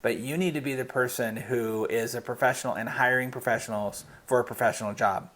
but you need to be the person who is a professional and hiring professionals for a professional job.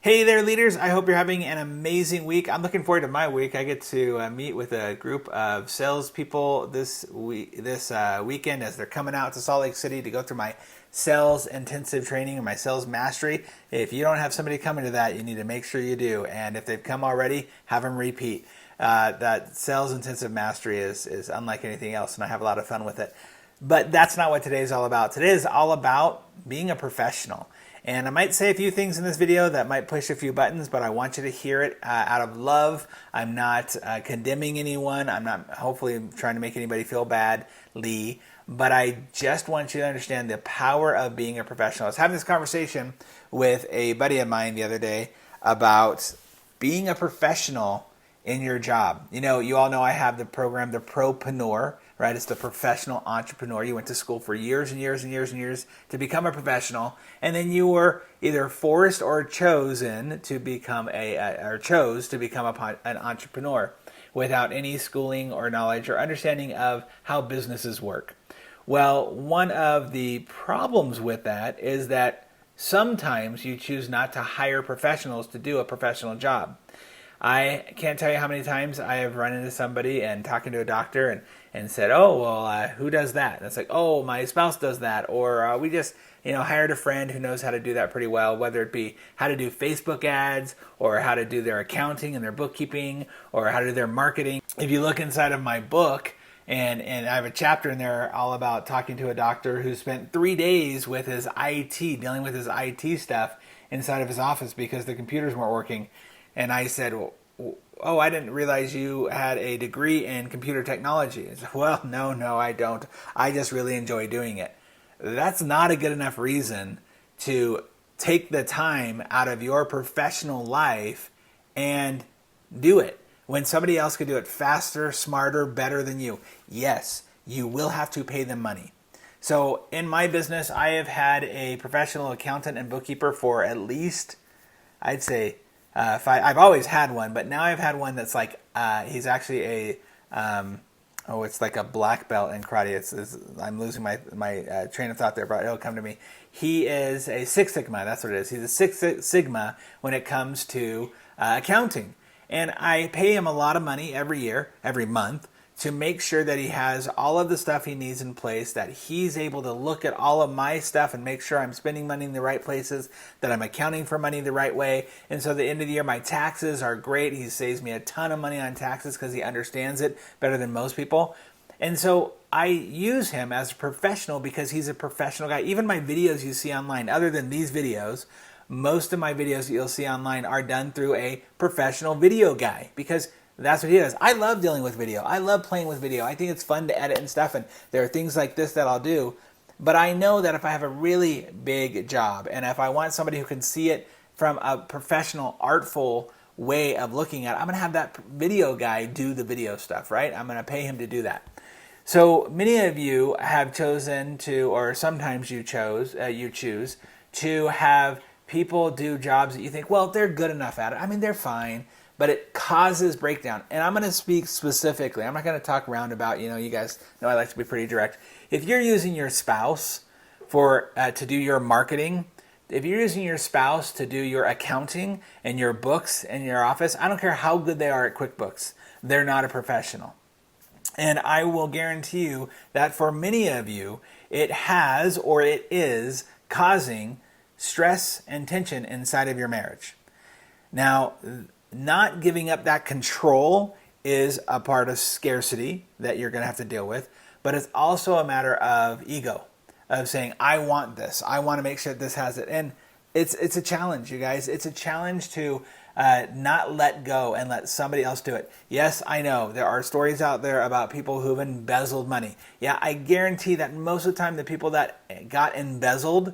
Hey there, leaders. I hope you're having an amazing week. I'm looking forward to my week. I get to meet with a group of salespeople this weekend as they're coming out to Salt Lake City to go through my sales intensive training and my sales mastery. If you don't have somebody coming to that, you need to make sure you do. And if they've come already, have them repeat. That sales intensive mastery is unlike anything else, and I have a lot of fun with it. But that's not what today is all about. Today is all about being a professional. And I might say a few things in this video that might push a few buttons, but I want you to hear it out of love. I'm not condemning anyone. I'm not hopefully trying to make anybody feel badly, but I just want you to understand the power of being a professional. I was having this conversation with a buddy of mine the other day about being a professional in your job. You know, you all know I have the program, the Propreneur, right? It's the professional entrepreneur. You went to school for years and years and years and years to become a professional, and then you were either forced or chosen to become an entrepreneur without any schooling or knowledge or understanding of how businesses work. Well, one of the problems with that is that sometimes you choose not to hire professionals to do a professional job. I can't tell you how many times I have run into somebody and talking to a doctor and said, oh, well, who does that? And it's like, oh, my spouse does that. Or we just, hired a friend who knows how to do that pretty well, whether it be how to do Facebook ads or how to do their accounting and their bookkeeping or how to do their marketing. If you look inside of my book, and I have a chapter in there all about talking to a doctor who spent 3 days with his IT, dealing with his IT stuff inside of his office because the computers weren't working. And I said, oh, I didn't realize you had a degree in computer technology. I said, well, no, I don't. I just really enjoy doing it. That's not a good enough reason to take the time out of your professional life and do it when somebody else could do it faster, smarter, better than you. Yes, you will have to pay them money. So in my business, I have had a professional accountant and bookkeeper for at least, I'd say, I've always had one, but now I've had one that's like, he's actually it's like a black belt in karate. I'm losing my train of thought there, but it'll come to me. He is a Six Sigma, that's what it is. He's a Six Sigma when it comes to accounting. And I pay him a lot of money every month, to make sure that he has all of the stuff he needs in place, that he's able to look at all of my stuff and make sure I'm spending money in the right places, that I'm accounting for money the right way. And so at the end of the year, my taxes are great. He saves me a ton of money on taxes because he understands it better than most people. And so I use him as a professional because he's a professional guy. Even my videos you see online, other than these videos, most of my videos that you'll see online are done through a professional video guy because that's what he does. I love dealing with video. I love playing with video. I think it's fun to edit and stuff, and there are things like this that I'll do. But I know that if I have a really big job, and if I want somebody who can see it from a professional, artful way of looking at it, I'm going to have that video guy do the video stuff, right? I'm going to pay him to do that. So many of you have chosen to, or sometimes you choose to have people do jobs that you think, well, they're good enough at it. I mean, they're fine. But it causes breakdown. And I'm going to speak specifically. I'm not going to talk roundabout. You guys know I like to be pretty direct. If you're using your spouse to do your marketing, if you're using your spouse to do your accounting and your books in your office, I don't care how good they are at QuickBooks. They're not a professional. And I will guarantee you that for many of you, it has or it is causing stress and tension inside of your marriage. Now, not giving up that control is a part of scarcity that you're going to have to deal with, but it's also a matter of ego, of saying, I want this. I want to make sure that this has it. And it's a challenge, you guys. It's a challenge to not let go and let somebody else do it. Yes, I know there are stories out there about people who've embezzled money. Yeah, I guarantee that most of the time the people that got embezzled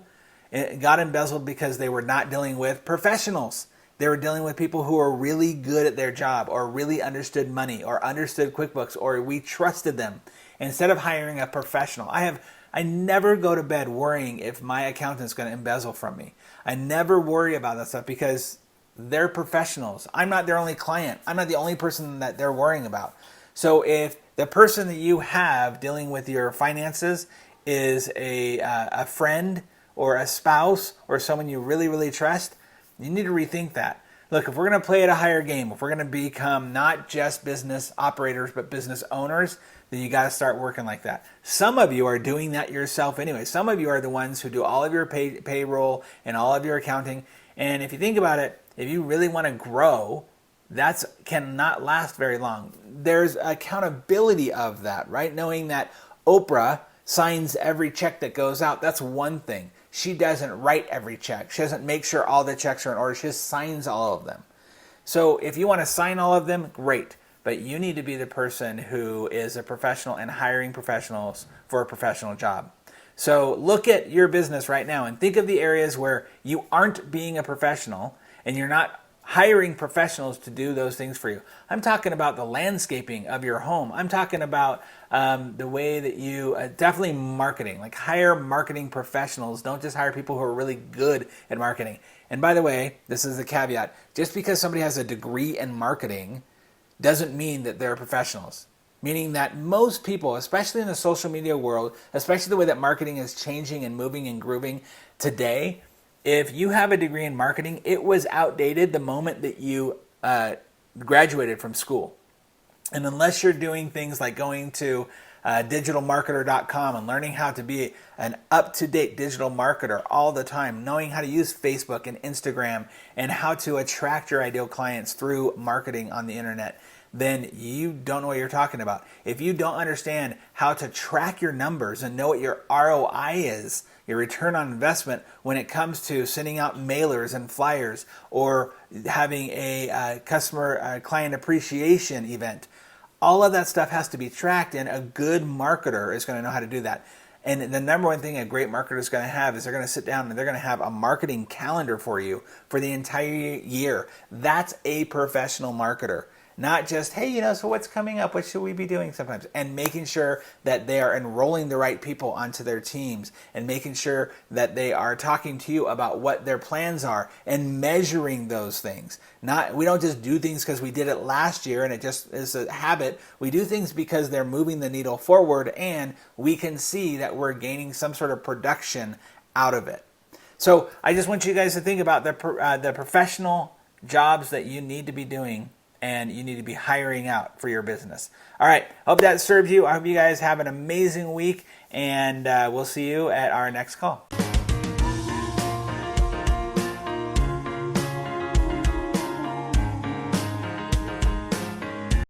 because they were not dealing with professionals. They were dealing with people who were really good at their job or really understood money or understood QuickBooks, or we trusted them instead of hiring a professional. I never go to bed worrying if my accountant's going to embezzle from me. I never worry about that stuff because They're professionals. I'm not their only client. I'm not the only person that they're worrying about. So if the person that you have dealing with your finances is a friend or a spouse or someone you really, really trust, you need to rethink that. Look, if we're going to play at a higher game, if we're going to become not just business operators, but business owners, then you got to start working like that. Some of you are doing that yourself anyway. Some of you are the ones who do all of your payroll and all of your accounting. And if you think about it, if you really want to grow, that cannot last very long. There's accountability of that, right? Knowing that Oprah signs every check that goes out, that's one thing. She doesn't write every check. She doesn't make sure all the checks are in order. She just signs all of them. So if you want to sign all of them, great. But you need to be the person who is a professional and hiring professionals for a professional job. So look at your business right now and think of the areas where you aren't being a professional and you're not hiring professionals to do those things for you. I'm talking about the landscaping of your home. I'm talking about the way that you, definitely marketing, like hire marketing professionals. Don't just hire people who are really good at marketing. And by the way, this is the caveat, just because somebody has a degree in marketing doesn't mean that they're professionals. Meaning that most people, especially in the social media world, especially the way that marketing is changing and moving and grooving today, if you have a degree in marketing, it was outdated the moment that you graduated from school. And unless you're doing things like going to digitalmarketer.com and learning how to be an up-to-date digital marketer all the time, knowing how to use Facebook and Instagram and how to attract your ideal clients through marketing on the internet, then you don't know what you're talking about. If you don't understand how to track your numbers and know what your ROI is, your return on investment, when it comes to sending out mailers and flyers or having a customer client appreciation event, all of that stuff has to be tracked, and a good marketer is going to know how to do that. And the number one thing a great marketer is going to have is they're going to sit down and they're going to have a marketing calendar for you for the entire year. That's a professional marketer. Not just, hey, so what's coming up? What should we be doing sometimes? And making sure that they are enrolling the right people onto their teams and making sure that they are talking to you about what their plans are and measuring those things. We don't just do things because we did it last year and it just is a habit. We do things because they're moving the needle forward and we can see that we're gaining some sort of production out of it. So I just want you guys to think about the professional jobs that you need to be doing and you need to be hiring out for your business. All right, hope that served you. I hope you guys have an amazing week, and we'll see you at our next call.